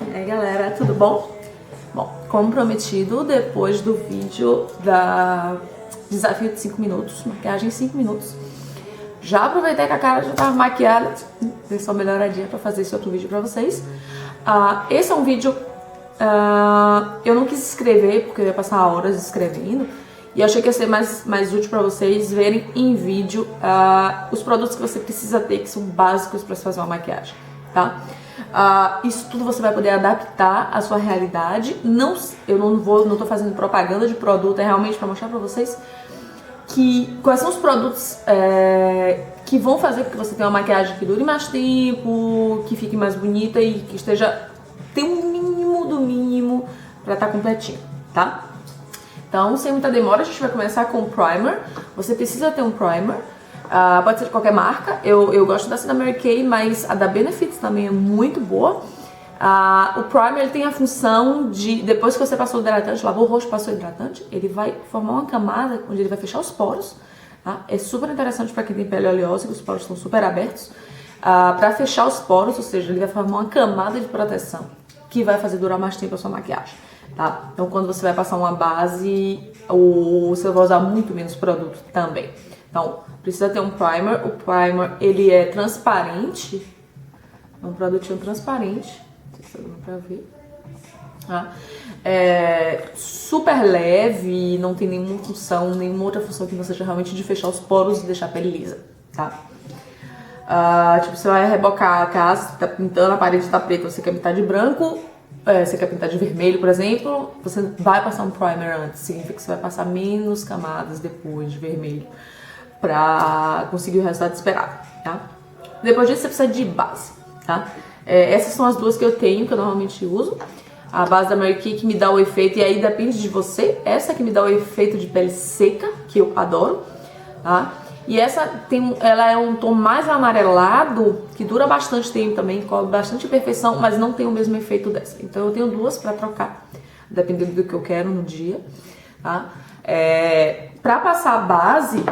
E aí galera, tudo bom? Bom, como prometido, depois do vídeo da desafio de 5 minutos, maquiagem em 5 minutos, já aproveitei que a cara já tava maquiada, dei só uma melhoradinha pra fazer esse outro vídeo pra vocês. Esse é um vídeo, eu não quis escrever porque eu ia passar horas escrevendo, e eu achei que ia ser mais útil pra vocês verem em vídeo os produtos que você precisa ter, que são básicos pra fazer uma maquiagem, tá? Isso tudo você vai poder adaptar à sua realidade. Eu não tô fazendo propaganda de produto, é realmente para mostrar para vocês quais são os produtos que vão fazer com que você tenha uma maquiagem que dure mais tempo, que fique mais bonita e que tenha um mínimo do mínimo para estar completinho, tá? Então, sem muita demora, a gente vai começar com o primer. Você precisa ter um primer. Pode ser de qualquer marca, eu gosto dessa da Mary Kay, mas a da Benefit também é muito boa. O primer ele tem a função de, depois que você passou o hidratante, lavou o rosto, passou o hidratante, ele vai formar uma camada onde ele vai fechar os poros, tá? É super interessante para quem tem pele oleosa, que os poros estão super abertos, para fechar os poros, ou seja, ele vai formar uma camada de proteção que vai fazer durar mais tempo a sua maquiagem, tá? Então quando você vai passar uma base, você vai usar muito menos produto também. Então, precisa ter um primer. O primer, ele é transparente. É um produtinho transparente. Não sei se tá dando pra ver. É super leve, não tem nenhuma outra função que não seja realmente de fechar os poros e deixar a pele lisa, tá? Tipo, você vai rebocar a casa, tá pintando a parede, tá preta, você quer pintar de branco, você quer pintar de vermelho, por exemplo, você vai passar um primer antes. Significa que você vai passar menos camadas depois de vermelho, pra conseguir o resultado esperado, tá? Depois disso você precisa de base, tá? Essas são as duas que eu tenho, que eu normalmente uso. A base da Mary Kay que me dá o efeito, e aí depende de você. Essa que me dá o efeito de pele seca, que eu adoro, tá? E essa ela é um tom mais amarelado, que dura bastante tempo também, cobre bastante perfeição, mas não tem o mesmo efeito dessa. Então eu tenho duas pra trocar, dependendo do que eu quero no dia, tá? Pra passar a base,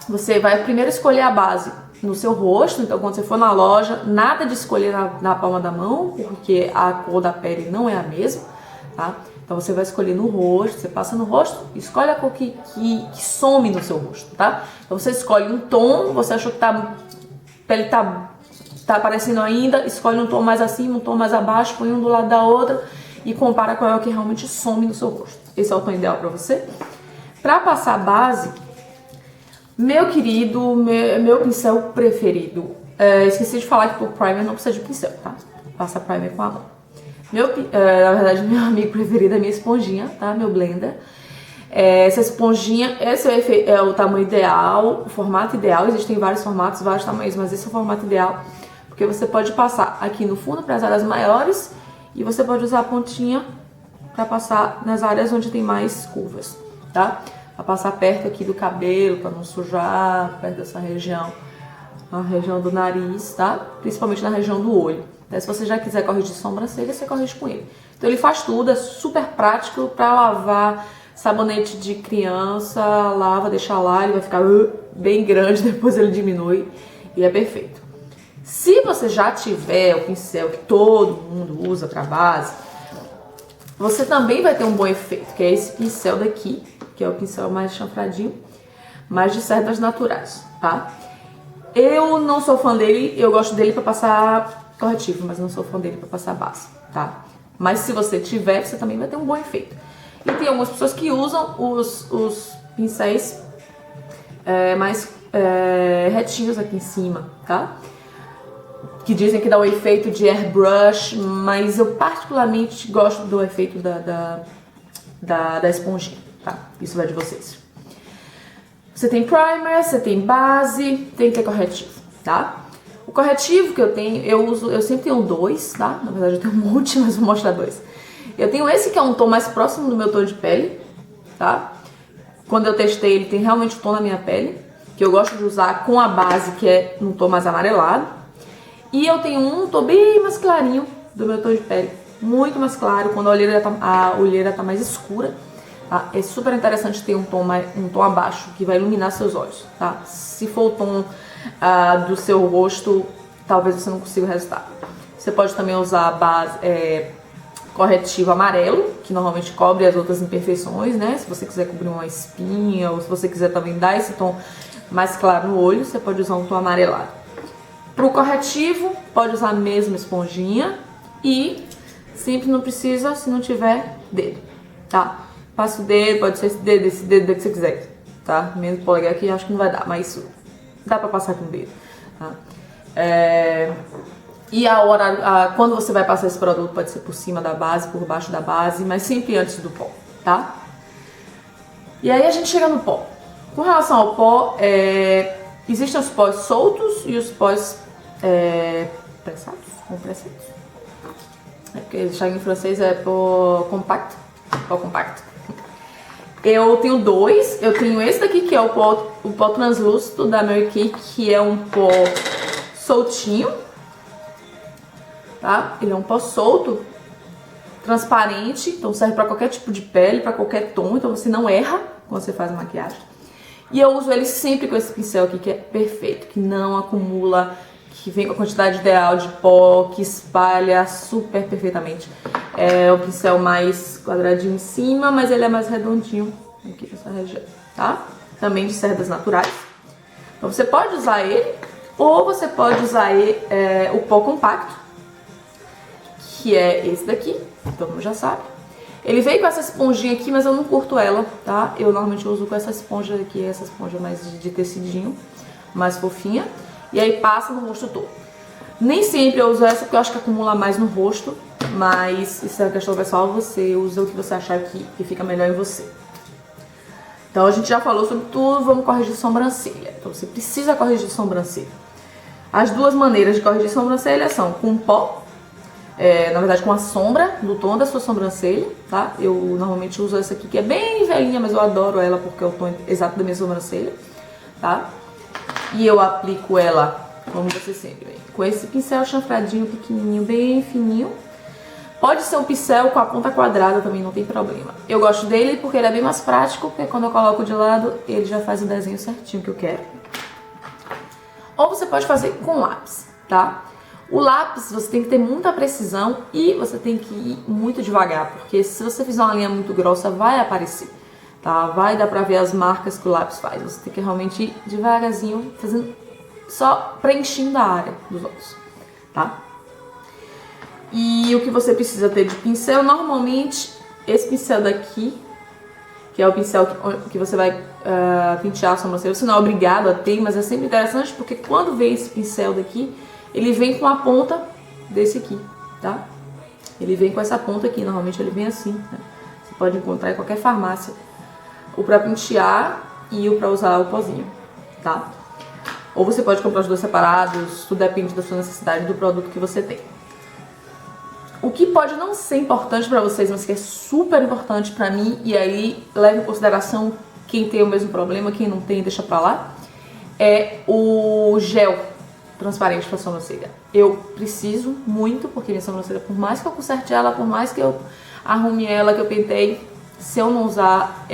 você vai primeiro escolher a base no seu rosto. Então quando você for na loja, nada de escolher na palma da mão, porque a cor da pele não é a mesma, tá? Então você vai escolher no rosto, você passa no rosto, escolhe a cor que some no seu rosto, tá? Então você escolhe um tom, você achou que a pele tá aparecendo ainda, escolhe um tom mais acima, um tom mais abaixo, põe um do lado da outra e compara qual é o que realmente some no seu rosto. Esse é o tom ideal pra você. Pra passar a base, meu querido, meu pincel preferido. Esqueci de falar que pro primer não precisa de pincel, tá? Passa primer com a mão. Na verdade, meu amigo preferido é minha esponjinha, tá? Meu blender. Essa esponjinha, esse é o tamanho ideal, o formato ideal. Existem vários formatos, vários tamanhos, mas esse é o formato ideal. Porque você pode passar aqui no fundo para as áreas maiores e você pode usar a pontinha para passar nas áreas onde tem mais curvas, tá? Pra passar perto aqui do cabelo, pra não sujar, perto dessa região, na região do nariz, tá? Principalmente na região do olho. Então, se você já quiser corrigir sobrancelha, você corrige com ele. Então ele faz tudo, é super prático pra lavar sabonete de criança, lava, deixa lá, ele vai ficar bem grande, depois ele diminui e é perfeito. Se você já tiver o pincel que todo mundo usa pra base, você também vai ter um bom efeito, que é esse pincel daqui, que é o pincel mais chanfradinho, mais de cerdas naturais, tá? Eu não sou fã dele, eu gosto dele pra passar corretivo, mas não sou fã dele pra passar base, tá? Mas se você tiver, você também vai ter um bom efeito. E tem algumas pessoas que usam os pincéis mais retinhos aqui em cima, tá? Que dizem que dá o efeito de airbrush, mas eu particularmente gosto do efeito da esponjinha, tá? Isso vai de vocês. Você tem primer, você tem base, tem que ter corretivo, tá? O corretivo que eu tenho, eu sempre tenho dois, tá? Na verdade eu tenho um monte, mas vou mostrar dois. Eu tenho esse que é um tom mais próximo do meu tom de pele, tá? Quando eu testei, ele tem realmente o tom da minha pele, que eu gosto de usar com a base, que é um tom mais amarelado. E eu tenho um tom bem mais clarinho do meu tom de pele, muito mais claro, quando a olheira tá mais escura. Tá? É super interessante ter um tom abaixo que vai iluminar seus olhos, tá? Se for o tom do seu rosto, talvez você não consiga o resultado. Você pode também usar a base, corretivo amarelo, que normalmente cobre as outras imperfeições, né? Se você quiser cobrir uma espinha, ou se você quiser também dar esse tom mais claro no olho, você pode usar um tom amarelado. Pro corretivo, pode usar a mesma esponjinha e sempre não precisa se não tiver dedo, tá? Passa o dedo, pode ser esse dedo que você quiser, tá? Menos o polegar aqui acho que não vai dar, mas isso dá pra passar com o dedo, tá? E quando você vai passar esse produto, pode ser por cima da base, por baixo da base, mas sempre antes do pó, tá? E aí a gente chega no pó. Com relação ao pó, existem os pós soltos e os pós pressados, compressados. Porque em francês é pó compacto. Eu tenho dois. Eu tenho esse daqui, que é o pó translúcido da Mary Kay, que é um pó soltinho, tá? Ele é um pó solto, transparente, então serve pra qualquer tipo de pele, pra qualquer tom, então você não erra quando você faz a maquiagem. E eu uso ele sempre com esse pincel aqui, que é perfeito, que não acumula, que vem com a quantidade ideal de pó, que espalha super perfeitamente. É o pincel mais quadradinho em cima, mas ele é mais redondinho aqui nessa região, tá? Também de cerdas naturais. Então você pode usar ele, ou você pode usar o pó compacto, que é esse daqui, todo mundo já sabe. Ele veio com essa esponjinha aqui, mas eu não curto ela, tá? Eu normalmente uso com essa esponja aqui, essa esponja mais de tecidinho, mais fofinha. E aí passa no rosto todo. Nem sempre eu uso essa porque eu acho que acumula mais no rosto, mas isso é uma questão pessoal, você usa o que você achar que fica melhor em você. Então a gente já falou sobre tudo, vamos corrigir sobrancelha. Então você precisa corrigir sobrancelha. As duas maneiras de corrigir sobrancelha são com pó, na verdade com a sombra do tom da sua sobrancelha, tá? Eu normalmente uso essa aqui que é bem velhinha, mas eu adoro ela porque é o tom exato da minha sobrancelha, tá? E eu aplico ela, como você sempre vê, com esse pincel chanfradinho, pequenininho, bem fininho. Pode ser um pincel com a ponta quadrada também, não tem problema. Eu gosto dele porque ele é bem mais prático, porque quando eu coloco de lado, ele já faz o desenho certinho que eu quero. Ou você pode fazer com lápis, tá? O lápis, você tem que ter muita precisão e você tem que ir muito devagar, porque se você fizer uma linha muito grossa, vai aparecer, tá? Vai dar pra ver as marcas que o lápis faz. Você tem que realmente ir devagarzinho, fazendo, só preenchendo a área dos olhos, tá? E o que você precisa ter de pincel, normalmente, esse pincel daqui, que é o pincel que você vai pentear a sobrancelha, você não é obrigado a ter, mas é sempre interessante, porque quando vem esse pincel daqui, ele vem com a ponta desse aqui, tá? Ele vem com essa ponta aqui, normalmente ele vem assim, né? Você pode encontrar em qualquer farmácia. O pra pentear e o pra usar o pozinho, tá? Ou você pode comprar os dois separados, tudo depende da sua necessidade do produto que você tem. O que pode não ser importante pra vocês, mas que é super importante pra mim, e aí leve em consideração quem tem o mesmo problema, quem não tem, deixa pra lá, é o gel transparente pra sobrancelha. Eu preciso muito, porque minha sobrancelha, por mais que eu conserte ela, por mais que eu arrume ela, que eu pentei, se eu não usar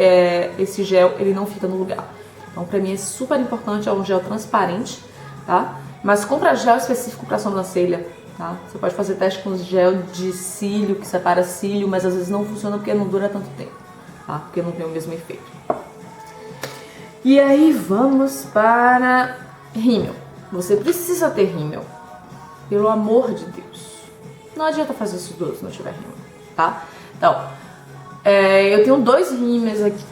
esse gel, ele não fica no lugar. Então pra mim é super importante, é um gel transparente, tá? Mas compra gel específico pra sobrancelha, tá? Você pode fazer teste com gel de cílio, que separa cílio, mas às vezes não funciona porque não dura tanto tempo, tá? Porque não tem o mesmo efeito. E aí vamos para rímel. Você precisa ter rímel, pelo amor de Deus. Não adianta fazer esses dois se não tiver rímel, tá? Então, eu tenho dois rímels aqui.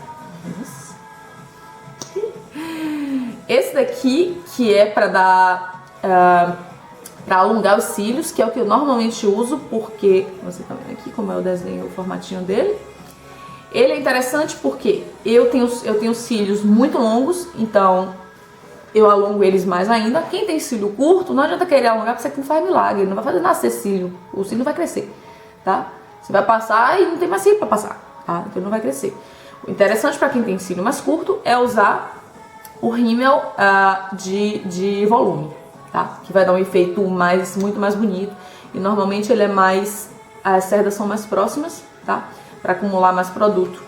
Esse daqui, que é pra dar... pra alongar os cílios, que é o que eu normalmente uso, porque... Você tá vendo aqui como é o desenho, o formatinho dele. Ele é interessante porque eu tenho cílios muito longos, então eu alongo eles mais ainda. Quem tem cílio curto, não adianta querer alongar, porque você não faz milagre, não vai fazer nascer cílio, o cílio vai crescer, tá? Você vai passar e não tem mais cílio pra passar, tá? Então não vai crescer. O interessante pra quem tem cílio mais curto é usar o rímel de volume, tá? Que vai dar um efeito muito mais bonito, e normalmente ele é mais... As cerdas são mais próximas, tá? Para acumular mais produto.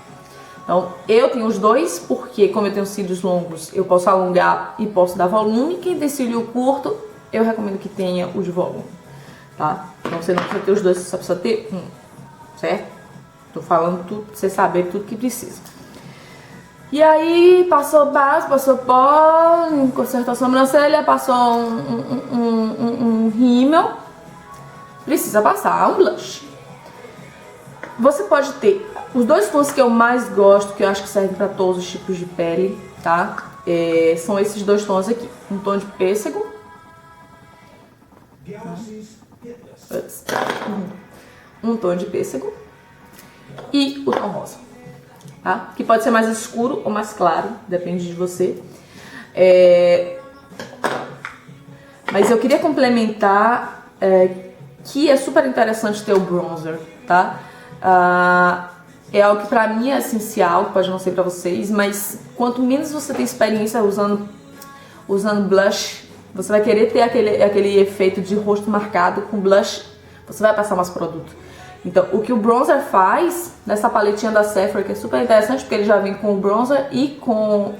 Então, eu tenho os dois, porque como eu tenho cílios longos, eu posso alongar e posso dar volume. Quem tem cílio curto, eu recomendo que tenha o de volume, tá? Então, você não precisa ter os dois, você só precisa ter um. certo? Tô falando tudo pra você saber tudo que precisa. E aí, passou base, passou pó, consertou a sobrancelha, passou um rímel. Precisa passar um blush. Você pode ter os dois tons que eu mais gosto, que eu acho que servem para todos os tipos de pele, tá? São esses dois tons aqui. Um tom de pêssego. Um tom de pêssego. E o tom rosa, tá? Que pode ser mais escuro ou mais claro, depende de você. Mas eu queria complementar que é super interessante ter o bronzer, tá? É algo que pra mim é essencial, pode não ser pra vocês, mas quanto menos você tem experiência usando blush, você vai querer ter aquele efeito de rosto marcado com blush, você vai passar mais produto. Então, o que o bronzer faz nessa paletinha da Sephora, que é super interessante, porque ele já vem com o bronzer e com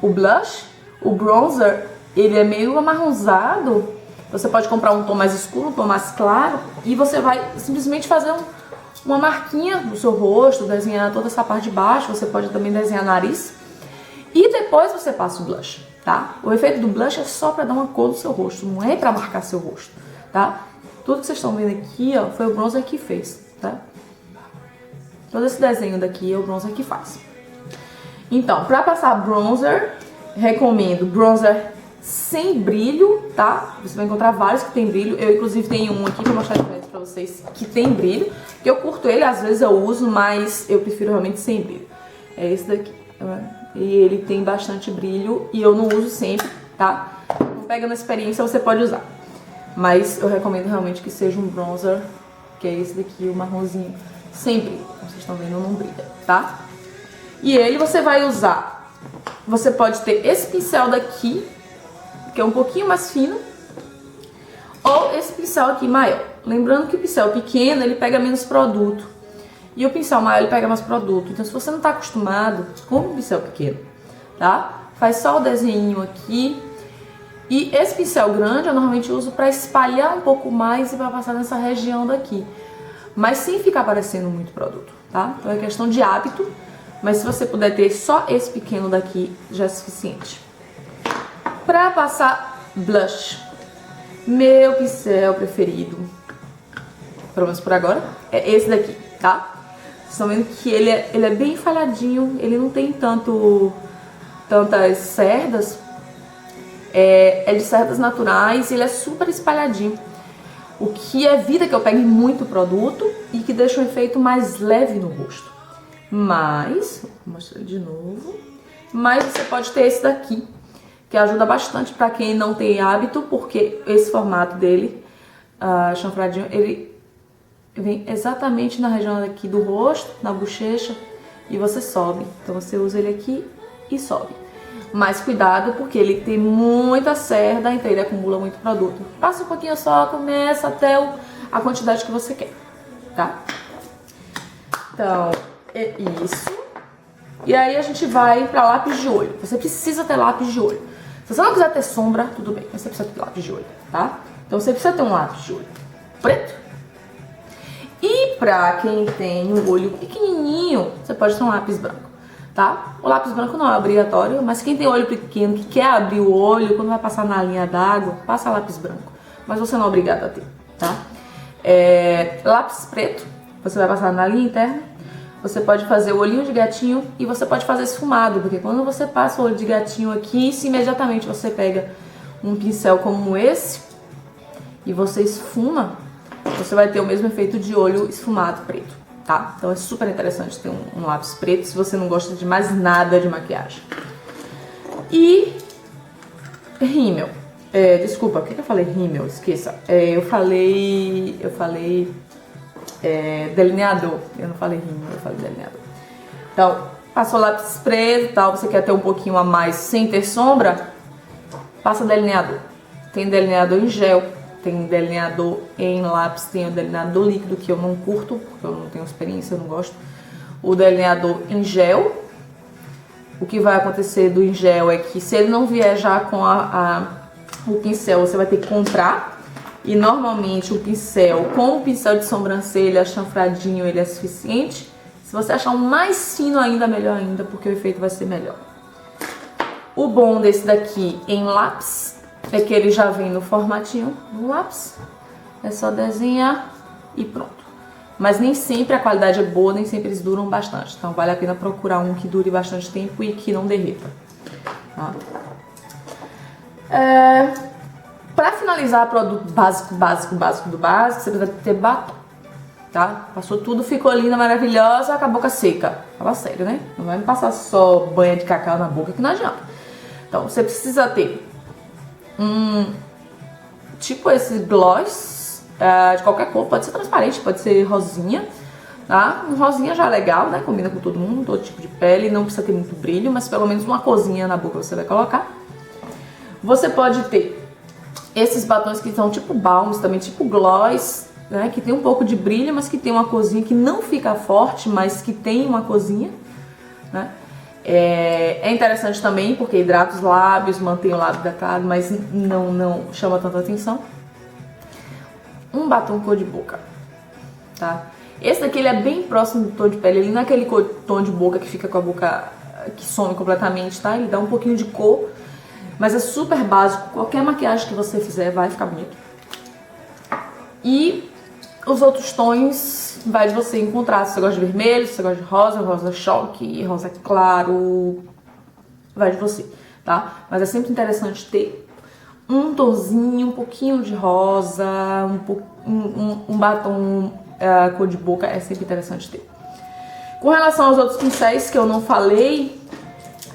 o blush. O bronzer, ele é meio amarronzado. Você pode comprar um tom mais escuro, um tom mais claro, e você vai simplesmente fazer uma marquinha no seu rosto, desenhar toda essa parte de baixo. Você pode também desenhar nariz. E depois você passa o blush, tá? O efeito do blush é só pra dar uma cor no seu rosto, não é pra marcar seu rosto, tá? Tudo que vocês estão vendo aqui, ó, foi o bronzer que fez, tá? Todo esse desenho daqui é o bronzer que faz. Então, pra passar bronzer, recomendo bronzer sem brilho, tá? Você vai encontrar vários que tem brilho. Eu, inclusive, tenho um aqui pra mostrar de perto pra vocês que tem brilho. Que eu curto ele, às vezes eu uso, mas eu prefiro realmente sem brilho. É esse daqui. E ele tem bastante brilho e eu não uso sempre, tá? Então, pegando a experiência, você pode usar. Mas eu recomendo realmente que seja um bronzer, que é esse daqui, o marronzinho, sem brilho. Como vocês estão vendo, não brilha, tá? E ele você vai usar, você pode ter esse pincel daqui, que é um pouquinho mais fino, ou esse pincel aqui maior. Lembrando que o pincel pequeno, ele pega menos produto. E o pincel maior, ele pega mais produto. Então, se você não tá acostumado, compre um pincel pequeno, tá? Faz só o desenho aqui. E esse pincel grande eu normalmente uso para espalhar um pouco mais e para passar nessa região daqui. Mas sem ficar parecendo muito produto, tá? Então é questão de hábito, mas se você puder ter só esse pequeno daqui, já é suficiente. Para passar blush, meu pincel preferido, pelo menos por agora, é esse daqui, tá? Vocês estão vendo que ele é bem falhadinho, ele não tem tantas cerdas. É de cerdas naturais, ele é super espalhadinho. O que evita que eu pegue muito produto e que deixa um efeito mais leve no rosto. Mas, vou mostrar ele de novo. Mas você pode ter esse daqui, que ajuda bastante para quem não tem hábito, porque esse formato dele, chanfradinho, ele vem exatamente na região aqui do rosto, na bochecha, e você sobe. Então você usa ele aqui e sobe. Mas cuidado, porque ele tem muita cerda, então ele acumula muito produto. Passa um pouquinho só, começa até a quantidade que você quer, tá? Então, é isso. E aí a gente vai pra lápis de olho. Você precisa ter lápis de olho. Se você não quiser ter sombra, tudo bem, mas você precisa ter lápis de olho, tá? Então você precisa ter um lápis de olho preto. E pra quem tem um olho pequenininho, você pode ter um lápis branco. Tá? O lápis branco não é obrigatório, mas quem tem olho pequeno, que quer abrir o olho, quando vai passar na linha d'água, passa lápis branco. Mas você não é obrigado a ter, tá? Lápis preto, você vai passar na linha interna. Você pode fazer o olhinho de gatinho e você pode fazer esfumado, porque quando você passa o olho de gatinho aqui, se imediatamente você pega um pincel como esse e você esfuma, você vai ter o mesmo efeito de olho esfumado preto. Tá? Então é super interessante ter um lápis preto se você não gosta de mais nada de maquiagem. E rímel. Desculpa, por que eu falei rímel? Esqueça. Eu falei delineador. Eu não falei rímel, eu falei delineador. Então, passou lápis preto e tal, você quer ter um pouquinho a mais sem ter sombra, passa delineador. Tem delineador em gel. Tem delineador em lápis, tem o delineador líquido, que eu não curto, porque eu não tenho experiência, eu não gosto. O delineador em gel. O que vai acontecer do em gel é que se ele não vier já com o pincel, você vai ter que comprar. e normalmente o pincel, com o pincel de sobrancelha chanfradinho, ele é suficiente. Se você achar um mais fino ainda, melhor ainda, porque o efeito vai ser melhor. O bom desse daqui em lápis é que ele já vem no formatinho do lápis. É só desenhar e pronto. Mas nem sempre a qualidade é boa, nem sempre eles duram bastante. Então vale a pena procurar um que dure bastante tempo e que não derreta. Tá? Pra finalizar, produto básico do básico, você precisa ter batom. Tá? Passou tudo, ficou linda, maravilhosa, com a boca seca. Fala sério, né? Não vai me passar só banha de cacau na boca que não adianta. Então você precisa ter tipo esse gloss de qualquer cor, pode ser transparente, pode ser rosinha, tá? Um rosinha já é legal, né? Combina com todo mundo, todo tipo de pele, não precisa ter muito brilho, mas pelo menos uma corzinha na boca você vai colocar. Você pode ter esses batons que são tipo balms, também tipo gloss, né? Que tem um pouco de brilho, mas que tem uma corzinha que não fica forte, mas que tem uma corzinha, né? É interessante também porque hidrata os lábios, mantém o lábio hidratado, mas não chama tanta atenção. Um batom cor de boca, tá? Esse daqui ele é bem próximo do tom de pele, ele não é aquele tom de boca que fica com a boca que some completamente, tá? Ele dá um pouquinho de cor, mas é super básico, qualquer maquiagem que você fizer vai ficar bonito. E os outros tons vai de você encontrar, se você gosta de vermelho, se você gosta de rosa, rosa choque, rosa claro, vai de você, tá? Mas é sempre interessante ter um tonzinho, um pouquinho de rosa, um batom cor de boca, é sempre interessante ter. Com relação aos outros pincéis que eu não falei,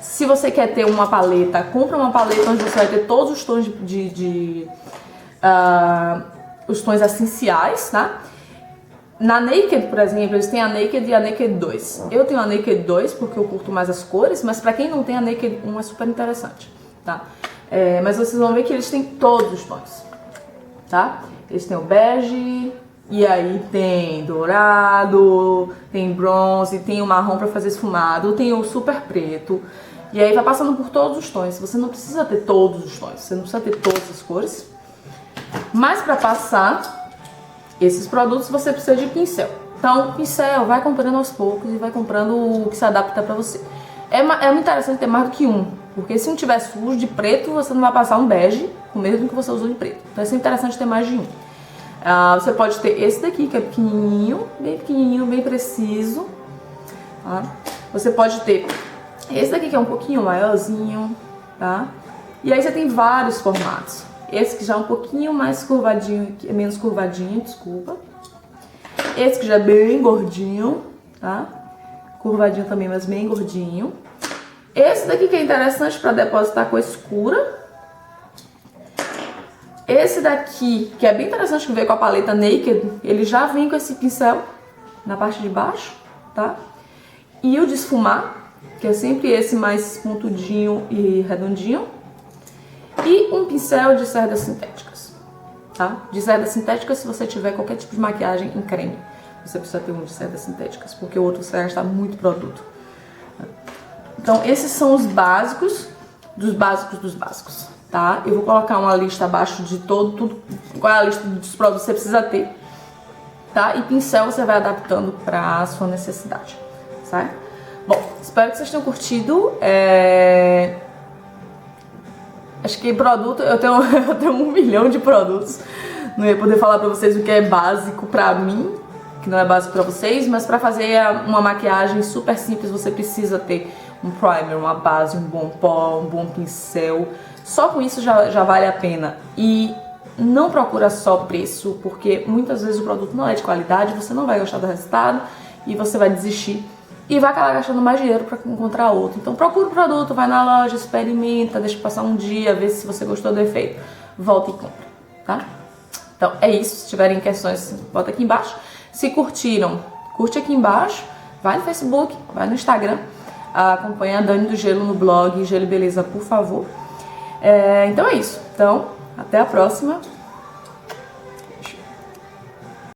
se você quer ter uma paleta, compra uma paleta onde você vai ter todos os tons os tons essenciais, tá? Na Naked, por exemplo, eles têm a Naked e a Naked 2. Eu tenho a Naked 2 porque eu curto mais as cores, mas pra quem não tem, a Naked 1 é super interessante, tá? Mas vocês vão ver que eles têm todos os tons, tá? Eles têm o bege, e aí tem dourado, tem bronze, tem o marrom pra fazer esfumado, tem o super preto. E aí vai passando por todos os tons. Você não precisa ter todos os tons, você não precisa ter todas as cores. Mas pra passar esses produtos você precisa de pincel. Então, pincel, vai comprando aos poucos e vai comprando o que se adapta pra você. É muito interessante ter mais do que um, porque se um tiver sujo de preto, você não vai passar um bege, o mesmo que você usou de preto. Então é sempre interessante ter mais de um. Você pode ter esse daqui, que é pequenininho, bem preciso. Tá? Você pode ter esse daqui, que é um pouquinho maiorzinho, tá? E aí você tem vários formatos. Esse que já é um pouquinho mais curvadinho, menos curvadinho, desculpa. Esse que já é bem gordinho, tá? Curvadinho também, mas bem gordinho. Esse daqui que é interessante para depositar cor escura. Esse daqui, que é bem interessante, que veio com a paleta Naked, ele já vem com esse pincel na parte de baixo, tá? E o de esfumar, que é sempre esse mais pontudinho e redondinho. E um pincel de cerdas sintéticas, tá? De cerdas sintéticas, se você tiver qualquer tipo de maquiagem em creme, você precisa ter um de cerdas sintéticas, porque o outro você vai gastar muito produto. Então, esses são os básicos dos básicos, tá? Eu vou colocar uma lista abaixo de tudo, qual é a lista dos produtos que você precisa ter, tá? E pincel você vai adaptando para a sua necessidade, certo? Bom, espero que vocês tenham curtido. Acho que produto, eu tenho 1 milhão de produtos. Não ia poder falar pra vocês o que é básico pra mim, que não é básico pra vocês, mas pra fazer uma maquiagem super simples, você precisa ter um primer, uma base, um bom pó, um bom pincel. Só com isso já vale a pena. E não procura só preço, porque muitas vezes o produto não é de qualidade, você não vai gostar do resultado e você vai desistir. E vai acabar gastando mais dinheiro para encontrar outro. Então procura o produto, vai na loja, experimenta, deixa passar um dia, vê se você gostou do efeito. Volta e compra, tá? Então é isso. Se tiverem questões, bota aqui embaixo. Se curtiram, curte aqui embaixo. Vai no Facebook, vai no Instagram. Acompanha a Dani do Gelo no blog Gelo e Beleza, por favor. Então é isso. Então, até a próxima.